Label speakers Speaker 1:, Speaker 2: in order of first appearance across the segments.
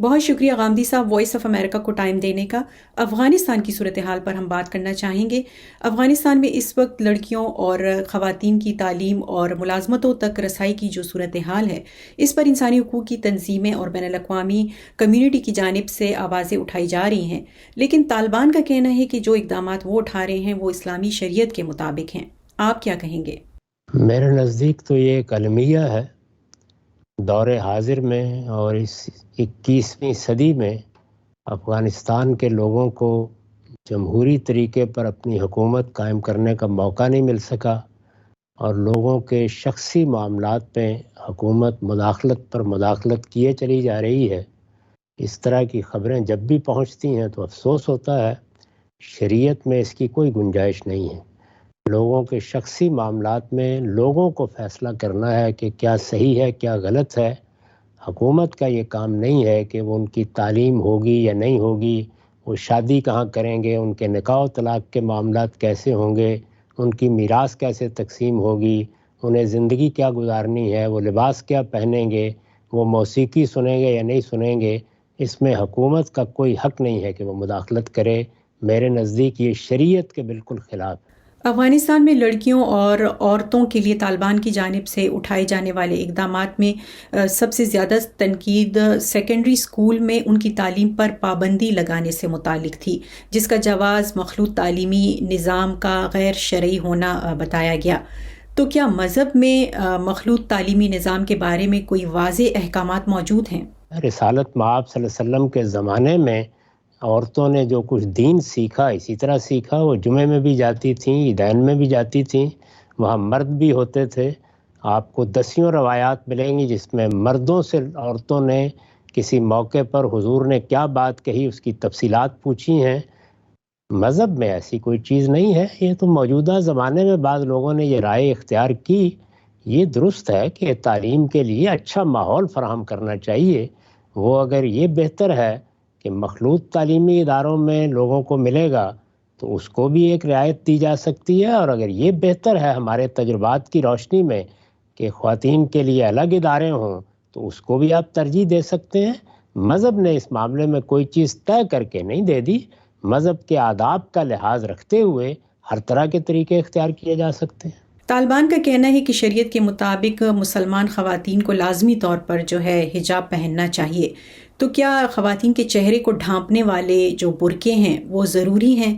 Speaker 1: بہت شکریہ غامدی صاحب وائس آف امریکہ کو ٹائم دینے کا۔ افغانستان کی صورتحال پر ہم بات کرنا چاہیں گے۔ افغانستان میں اس وقت لڑکیوں اور خواتین کی تعلیم اور ملازمتوں تک رسائی کی جو صورتحال ہے، اس پر انسانی حقوق کی تنظیمیں اور بین الاقوامی کمیونٹی کی جانب سے آوازیں اٹھائی جا رہی ہیں، لیکن طالبان کا کہنا ہے کہ جو اقدامات وہ اٹھا رہے ہیں وہ اسلامی شریعت کے مطابق ہیں۔ آپ کیا کہیں گے؟
Speaker 2: میرے نزدیک تو یہ ایک المیہ ہے۔ دور حاضر میں اور اس 21ویں صدی میں افغانستان کے لوگوں کو جمہوری طریقے پر اپنی حکومت قائم کرنے کا موقع نہیں مل سکا، اور لوگوں کے شخصی معاملات میں حکومت مداخلت پر مداخلت کیے چلی جا رہی ہے۔ اس طرح کی خبریں جب بھی پہنچتی ہیں تو افسوس ہوتا ہے۔ شریعت میں اس کی کوئی گنجائش نہیں ہے۔ لوگوں کے شخصی معاملات میں لوگوں کو فیصلہ کرنا ہے کہ کیا صحیح ہے کیا غلط ہے۔ حکومت کا یہ کام نہیں ہے کہ وہ ان کی تعلیم ہوگی یا نہیں ہوگی، وہ شادی کہاں کریں گے، ان کے نکاح و طلاق کے معاملات کیسے ہوں گے، ان کی میراث کیسے تقسیم ہوگی، انہیں زندگی کیا گزارنی ہے، وہ لباس کیا پہنیں گے، وہ موسیقی سنیں گے یا نہیں سنیں گے۔ اس میں حکومت کا کوئی حق نہیں ہے کہ وہ مداخلت کرے۔ میرے نزدیک یہ شریعت کے بالکل خلاف ہے۔
Speaker 1: افغانستان میں لڑکیوں اور عورتوں کے لیے طالبان کی جانب سے اٹھائے جانے والے اقدامات میں سب سے زیادہ تنقید سیکنڈری اسکول میں ان کی تعلیم پر پابندی لگانے سے متعلق تھی، جس کا جواز مخلوط تعلیمی نظام کا غیر شرعی ہونا بتایا گیا۔ تو کیا مذہب میں مخلوط تعلیمی نظام کے بارے میں کوئی واضح احکامات موجود ہیں؟
Speaker 2: رسالت مآب صلی اللہ علیہ وسلم کے زمانے میں عورتوں نے جو کچھ دین سیکھا اسی طرح سیکھا۔ وہ جمعے میں بھی جاتی تھیں، عیدین میں بھی جاتی تھیں، وہاں مرد بھی ہوتے تھے۔ آپ کو دسیوں روایات ملیں گی جس میں مردوں سے عورتوں نے کسی موقع پر حضور نے کیا بات کہی اس کی تفصیلات پوچھی ہیں۔ مذہب میں ایسی کوئی چیز نہیں ہے۔ یہ تو موجودہ زمانے میں بعض لوگوں نے یہ رائے اختیار کی۔ یہ درست ہے کہ تعلیم کے لیے اچھا ماحول فراہم کرنا چاہیے۔ وہ اگر یہ بہتر ہے کہ مخلوط تعلیمی اداروں میں لوگوں کو ملے گا تو اس کو بھی ایک رعایت دی جا سکتی ہے، اور اگر یہ بہتر ہے ہمارے تجربات کی روشنی میں کہ خواتین کے لیے الگ ادارے ہوں تو اس کو بھی آپ ترجیح دے سکتے ہیں۔ مذہب نے اس معاملے میں کوئی چیز طے کر کے نہیں دے دی۔ مذہب کے آداب کا لحاظ رکھتے ہوئے ہر طرح کے طریقے اختیار کیے جا سکتے ہیں۔
Speaker 1: طالبان کا کہنا ہے کہ شریعت کے مطابق مسلمان خواتین کو لازمی طور پر جو ہے حجاب پہننا چاہیے۔ تو کیا خواتین کے چہرے کو ڈھانپنے والے جو برقعے ہیں وہ ضروری ہیں،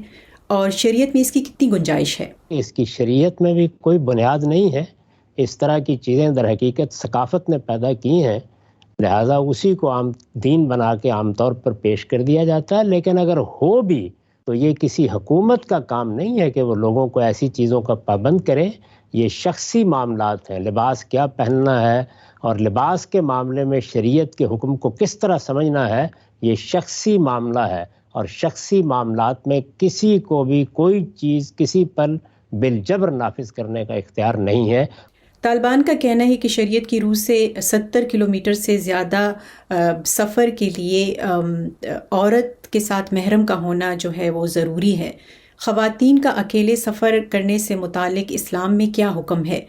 Speaker 1: اور شریعت میں اس کی کتنی گنجائش ہے؟
Speaker 2: اس کی شریعت میں بھی کوئی بنیاد نہیں ہے۔ اس طرح کی چیزیں در حقیقت ثقافت نے پیدا کی ہیں، لہٰذا اسی کو عام دین بنا کے عام طور پر پیش کر دیا جاتا ہے۔ لیکن اگر ہو بھی تو یہ کسی حکومت کا کام نہیں ہے کہ وہ لوگوں کو ایسی چیزوں کا پابند کرے۔ یہ شخصی معاملات ہیں، لباس کیا پہننا ہے اور لباس کے معاملے میں شریعت کے حکم کو کس طرح سمجھنا ہے، یہ شخصی معاملہ ہے، اور شخصی معاملات میں کسی کو بھی کوئی چیز کسی پر بالجبر نافذ کرنے کا اختیار نہیں ہے۔
Speaker 1: طالبان کا کہنا ہے کہ شریعت کی روح سے 70 کلومیٹر سے زیادہ سفر کے لیے عورت کے ساتھ محرم کا ہونا جو ہے وہ ضروری ہے۔ خواتین کا اکیلے سفر کرنے سے متعلق اسلام میں کیا حکم ہے؟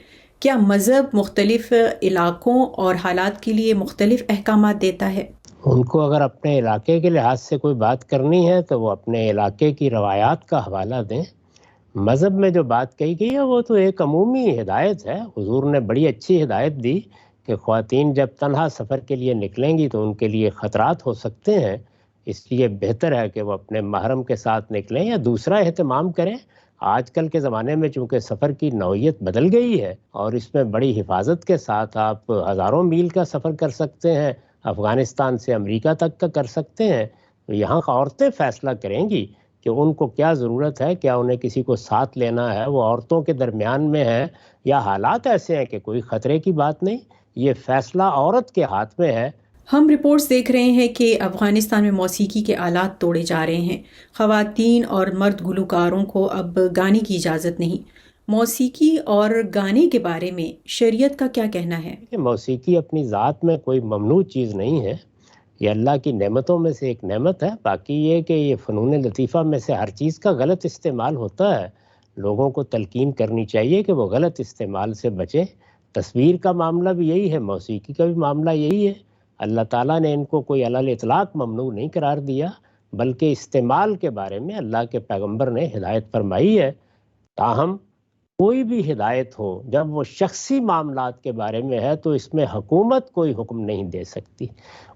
Speaker 1: کیا مذہب مختلف علاقوں اور حالات کے لیے مختلف احکامات دیتا ہے؟
Speaker 2: ان کو اگر اپنے علاقے کے لحاظ سے کوئی بات کرنی ہے تو وہ اپنے علاقے کی روایات کا حوالہ دیں۔ مذہب میں جو بات کہی گئی ہے وہ تو ایک عمومی ہدایت ہے۔ حضور نے بڑی اچھی ہدایت دی کہ خواتین جب تنہا سفر کے لیے نکلیں گی تو ان کے لیے خطرات ہو سکتے ہیں، اس لیے بہتر ہے کہ وہ اپنے محرم کے ساتھ نکلیں یا دوسرا اہتمام کریں۔ آج کل کے زمانے میں چونکہ سفر کی نوعیت بدل گئی ہے اور اس میں بڑی حفاظت کے ساتھ آپ ہزاروں میل کا سفر کر سکتے ہیں، افغانستان سے امریکہ تک کا کر سکتے ہیں، تو یہاں عورتیں فیصلہ کریں گی کہ ان کو کیا ضرورت ہے، کیا انہیں کسی کو ساتھ لینا ہے، وہ عورتوں کے درمیان میں ہے یا حالات ایسے ہیں کہ کوئی خطرے کی بات نہیں۔ یہ فیصلہ عورت کے ہاتھ میں ہے۔
Speaker 1: ہم رپورٹس دیکھ رہے ہیں کہ افغانستان میں موسیقی کے آلات توڑے جا رہے ہیں۔ خواتین اور مرد گلوکاروں کو اب گانے کی اجازت نہیں۔ موسیقی اور گانے کے بارے میں شریعت کا کیا کہنا ہے؟
Speaker 2: موسیقی اپنی ذات میں کوئی ممنوع چیز نہیں ہے، یہ اللہ کی نعمتوں میں سے ایک نعمت ہے۔ باقی یہ کہ یہ فنون لطیفہ میں سے ہر چیز کا غلط استعمال ہوتا ہے۔ لوگوں کو تلقین کرنی چاہیے کہ وہ غلط استعمال سے بچیں۔ تصویر کا معاملہ بھی یہی ہے، موسیقی کا بھی معاملہ یہی ہے۔ اللہ تعالیٰ نے ان کو کوئی علی الاطلاق ممنوع نہیں قرار دیا، بلکہ استعمال کے بارے میں اللہ کے پیغمبر نے ہدایت فرمائی ہے۔ تاہم کوئی بھی ہدایت ہو، جب وہ شخصی معاملات کے بارے میں ہے تو اس میں حکومت کوئی حکم نہیں دے سکتی۔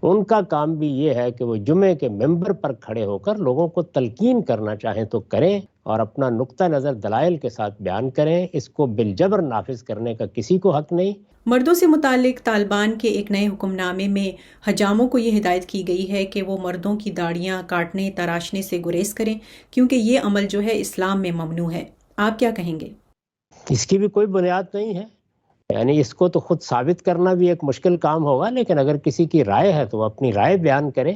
Speaker 2: ان کا کام بھی یہ ہے کہ وہ جمعے کے ممبر پر کھڑے ہو کر لوگوں کو تلقین کرنا چاہیں تو کریں اور اپنا نقطہ نظر دلائل کے ساتھ بیان کریں، اس کو بالجبر نافذ کرنے کا کسی کو حق نہیں۔
Speaker 1: مردوں سے متعلق طالبان کے ایک نئے حکم نامے میں حجاموں کو یہ ہدایت کی گئی ہے کہ وہ مردوں کی داڑیاں کاٹنے تراشنے سے گریز کریں، کیونکہ یہ عمل جو ہے اسلام میں ممنوع ہے۔ آپ کیا کہیں گے؟
Speaker 2: اس کی بھی کوئی بنیاد نہیں ہے، یعنی اس کو تو خود ثابت کرنا بھی ایک مشکل کام ہوگا، لیکن اگر کسی کی رائے ہے تو وہ اپنی رائے بیان کرے۔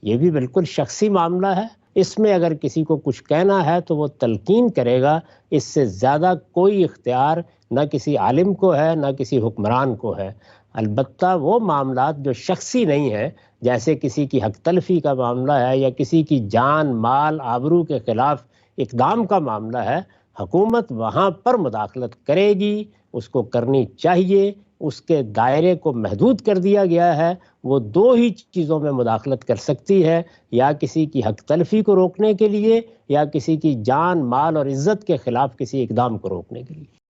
Speaker 2: یہ بھی بالکل شخصی معاملہ ہے، اس میں اگر کسی کو کچھ کہنا ہے تو وہ تلقین کرے گا، اس سے زیادہ کوئی اختیار نہ کسی عالم کو ہے نہ کسی حکمران کو ہے۔ البتہ وہ معاملات جو شخصی نہیں ہیں، جیسے کسی کی حق تلفی کا معاملہ ہے یا کسی کی جان مال آبرو کے خلاف اقدام کا معاملہ ہے، حکومت وہاں پر مداخلت کرے گی، اس کو کرنی چاہیے۔ اس کے دائرے کو محدود کر دیا گیا ہے، وہ دو ہی چیزوں میں مداخلت کر سکتی ہے، یا کسی کی حق تلفی کو روکنے کے لیے یا کسی کی جان مال اور عزت کے خلاف کسی اقدام کو روکنے کے لیے۔